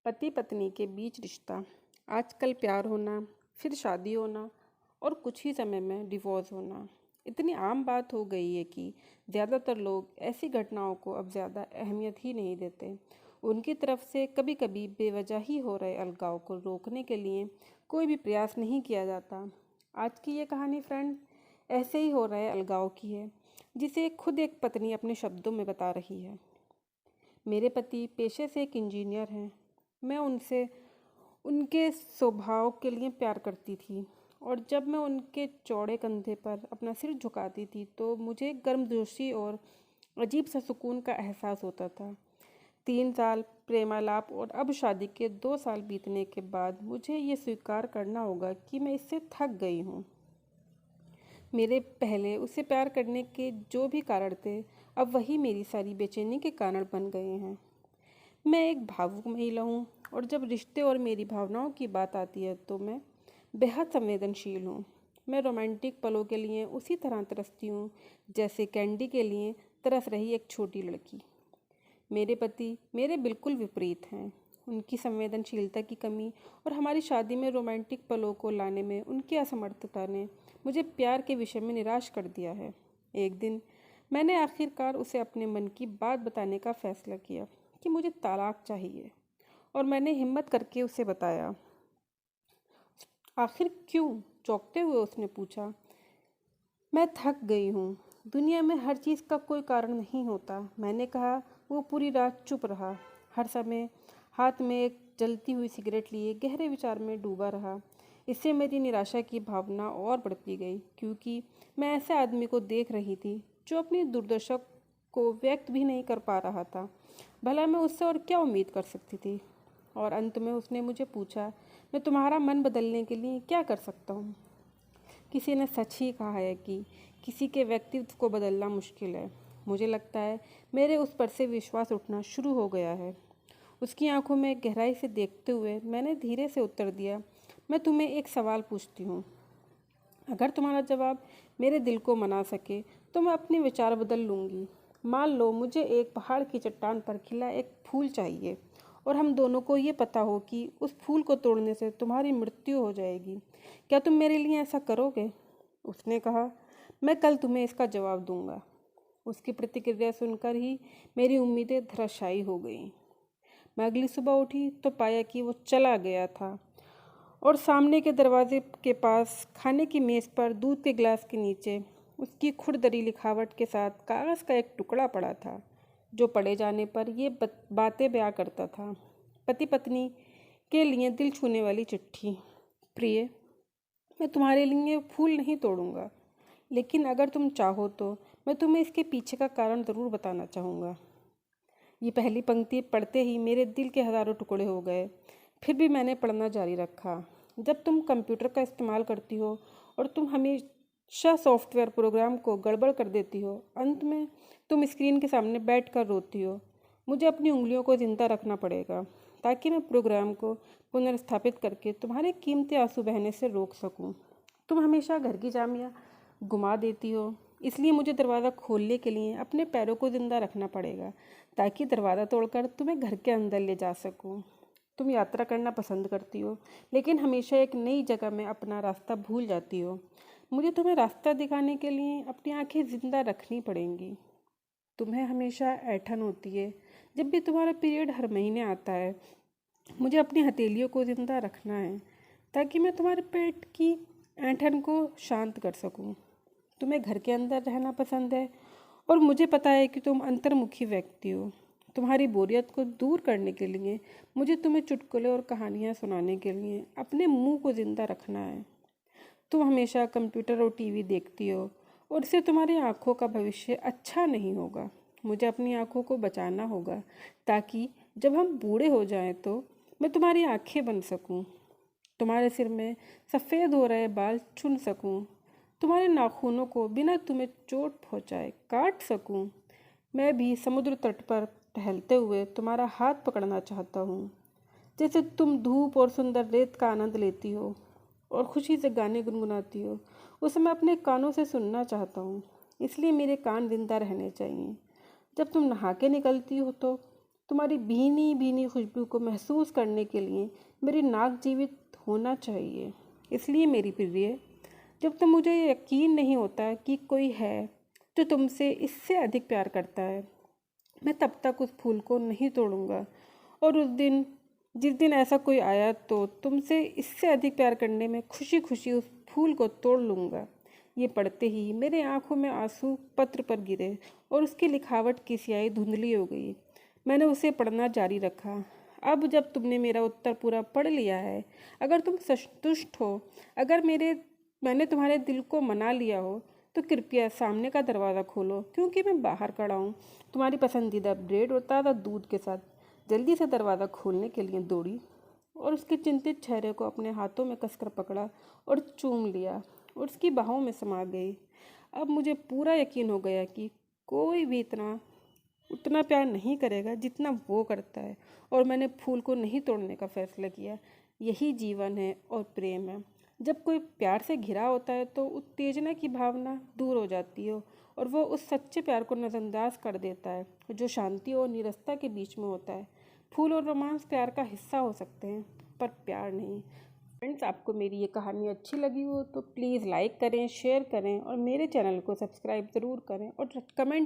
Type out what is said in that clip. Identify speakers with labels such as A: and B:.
A: पति पत्नी के बीच रिश्ता। आजकल प्यार होना, फिर शादी होना और कुछ ही समय में डिवोर्स होना इतनी आम बात हो गई है कि ज़्यादातर लोग ऐसी घटनाओं को अब ज़्यादा अहमियत ही नहीं देते। उनकी तरफ से कभी कभी बेवजह ही हो रहे अलगाव को रोकने के लिए कोई भी प्रयास नहीं किया जाता। आज की ये कहानी फ्रेंड ऐसे ही हो रहे अलगाव की है, जिसे खुद एक पत्नी अपने शब्दों में बता रही है। मेरे पति पेशे से एक इंजीनियर हैं। मैं उनसे उनके स्वभाव के लिए प्यार करती थी और जब मैं उनके चौड़े कंधे पर अपना सिर झुकाती थी तो मुझे गर्मजोशी और अजीब सा सुकून का एहसास होता था। 3 साल प्रेमालाप और अब शादी के 2 साल बीतने के बाद मुझे ये स्वीकार करना होगा कि मैं इससे थक गई हूँ। मेरे पहले उसे प्यार करने के जो भी कारण थे, अब वही मेरी सारी बेचैनी के कारण बन गए हैं। मैं एक भावुक महिला हूँ और जब रिश्ते और मेरी भावनाओं की बात आती है तो मैं बेहद संवेदनशील हूँ। मैं रोमांटिक पलों के लिए उसी तरह तरसती हूँ जैसे कैंडी के लिए तरस रही एक छोटी लड़की। मेरे पति मेरे बिल्कुल विपरीत हैं। उनकी संवेदनशीलता की कमी और हमारी शादी में रोमांटिक पलों को लाने में उनकी असमर्थता ने मुझे प्यार के विषय में निराश कर दिया है। एक दिन मैंने आखिरकार उसे अपने मन की बात बताने का फैसला किया कि मुझे तलाक चाहिए और मैंने हिम्मत करके उसे बताया। आखिर क्यों? चौंकते हुए उसने पूछा। मैं थक गई हूँ। दुनिया में हर चीज़ का कोई कारण नहीं होता, मैंने कहा। वो पूरी रात चुप रहा, हर समय हाथ में एक जलती हुई सिगरेट लिए गहरे विचार में डूबा रहा। इससे मेरी निराशा की भावना और बढ़ती गई, क्योंकि मैं ऐसे आदमी को देख रही थी जो अपनी दुर्दशा को व्यक्त भी नहीं कर पा रहा था। भला मैं उससे और क्या उम्मीद कर सकती थी? और अंत में उसने मुझे पूछा, मैं तुम्हारा मन बदलने के लिए क्या कर सकता हूँ? किसी ने सच ही कहा है कि किसी के व्यक्तित्व को बदलना मुश्किल है। मुझे लगता है मेरे उस पर से विश्वास उठना शुरू हो गया है। उसकी आंखों में गहराई से देखते हुए मैंने धीरे से उत्तर दिया, मैं तुम्हें एक सवाल पूछती हूँ। अगर तुम्हारा जवाब मेरे दिल को मना सके तो मैं अपने विचार बदल लूँगी। मान लो मुझे एक पहाड़ की चट्टान पर खिला एक फूल चाहिए और हम दोनों को ये पता हो कि उस फूल को तोड़ने से तुम्हारी मृत्यु हो जाएगी। क्या तुम मेरे लिए ऐसा करोगे? उसने कहा, मैं कल तुम्हें इसका जवाब दूंगा। उसकी प्रतिक्रिया सुनकर ही मेरी उम्मीदें धराशायी हो गईं। मैं अगली सुबह उठी तो पाया कि वो चला गया था और सामने के दरवाजे के पास खाने की मेज़ पर दूध के गिलास के नीचे उसकी खुरदरी लिखावट के साथ कागज़ का एक टुकड़ा पड़ा था, जो पढ़े जाने पर ये बातें बयां करता था। पति पत्नी के लिए दिल छूने वाली चिट्ठी। प्रिय, मैं तुम्हारे लिए फूल नहीं तोड़ूंगा, लेकिन अगर तुम चाहो तो मैं तुम्हें इसके पीछे का कारण ज़रूर बताना चाहूँगा। ये पहली पंक्ति पढ़ते ही मेरे दिल के हज़ारों टुकड़े हो गए। फिर भी मैंने पढ़ना जारी रखा। जब तुम कंप्यूटर का इस्तेमाल करती हो और तुम हमेशा सॉफ्टवेयर प्रोग्राम को गड़बड़ कर देती हो, अंत में तुम स्क्रीन के सामने बैठकर रोती हो, मुझे अपनी उंगलियों को ज़िंदा रखना पड़ेगा ताकि मैं प्रोग्राम को पुनर्स्थापित करके तुम्हारे कीमती आंसू बहने से रोक सकूं। तुम हमेशा घर की चाबियां घुमा देती हो, इसलिए मुझे दरवाज़ा खोलने के लिए अपने पैरों को ज़िंदा रखना पड़ेगा ताकि दरवाज़ा तोड़कर तुम्हें घर के अंदर ले जा सकूं। तुम यात्रा करना पसंद करती हो, लेकिन हमेशा एक नई जगह में अपना रास्ता भूल जाती हो। मुझे तुम्हें रास्ता दिखाने के लिए अपनी आंखें ज़िंदा रखनी पड़ेंगी। तुम्हें हमेशा ऐंठन होती है जब भी तुम्हारा पीरियड हर महीने आता है। मुझे अपनी हथेलियों को ज़िंदा रखना है ताकि मैं तुम्हारे पेट की ऐंठन को शांत कर सकूं। तुम्हें घर के अंदर रहना पसंद है और मुझे पता है कि तुम अंतर्मुखी व्यक्ति हो। तुम्हारी बोरियत को दूर करने के लिए मुझे तुम्हें चुटकुले और कहानियाँ सुनाने के लिए अपने मुंह को ज़िंदा रखना है। तुम हमेशा कंप्यूटर और टीवी देखती हो और इससे तुम्हारी आँखों का भविष्य अच्छा नहीं होगा। मुझे अपनी आँखों को बचाना होगा ताकि जब हम बूढ़े हो जाएं तो मैं तुम्हारी आँखें बन सकूं, तुम्हारे सिर में सफ़ेद हो रहे बाल चुन सकूं, तुम्हारे नाखूनों को बिना तुम्हें चोट पहुंचाए काट सकूं। मैं भी समुद्र तट पर टहलते हुए तुम्हारा हाथ पकड़ना चाहता हूँ, जैसे तुम धूप और सुंदर रेत का आनंद लेती हो और खुशी से गाने गुनगुनाती हो, उसे मैं अपने कानों से सुनना चाहता हूँ। इसलिए मेरे कान जिंदा रहने चाहिए। जब तुम नहा के निकलती हो तो तुम्हारी भीनी भीनी खुशबू को महसूस करने के लिए मेरी नाक जीवित होना चाहिए। इसलिए मेरी प्रिय, जब तक मुझे यकीन नहीं होता कि कोई है जो तुमसे इससे अधिक प्यार करता है, मैं तब तक उस फूल को नहीं तोड़ूंगा। और जिस दिन ऐसा कोई आया तो तुमसे इससे अधिक प्यार करने में खुशी खुशी उस फूल को तोड़ लूँगा। ये पढ़ते ही मेरे आंखों में आंसू पत्र पर गिरे और उसकी लिखावट की स्याही धुंधली हो गई। मैंने उसे पढ़ना जारी रखा। अब जब तुमने मेरा उत्तर पूरा पढ़ लिया है, अगर तुम संतुष्ट हो, अगर मैंने तुम्हारे दिल को मना लिया हो, तो कृपया सामने का दरवाज़ा खोलो, क्योंकि मैं बाहर खड़ा हूँ। तुम्हारी पसंदीदा ब्रेड और ताज़ा दूध के साथ। जल्दी से दरवाज़ा खोलने के लिए दौड़ी और उसके चिंतित चेहरे को अपने हाथों में कसकर पकड़ा और चूम लिया और उसकी बाहों में समा गई। अब मुझे पूरा यकीन हो गया कि कोई भी उतना प्यार नहीं करेगा जितना वो करता है, और मैंने फूल को नहीं तोड़ने का फैसला किया। यही जीवन है और प्रेम है। जब कोई प्यार से घिरा होता है तो उत्तेजना की भावना दूर हो जाती है और वो उस सच्चे प्यार को नज़रअंदाज कर देता है जो शांति और निरस्ता के बीच में होता है। फूल और रोमांस प्यार का हिस्सा हो सकते हैं, पर प्यार नहीं। फ्रेंड्स, आपको मेरी ये कहानी अच्छी लगी हो तो प्लीज़ लाइक करें, शेयर करें और मेरे चैनल को सब्सक्राइब ज़रूर करें और कमेंट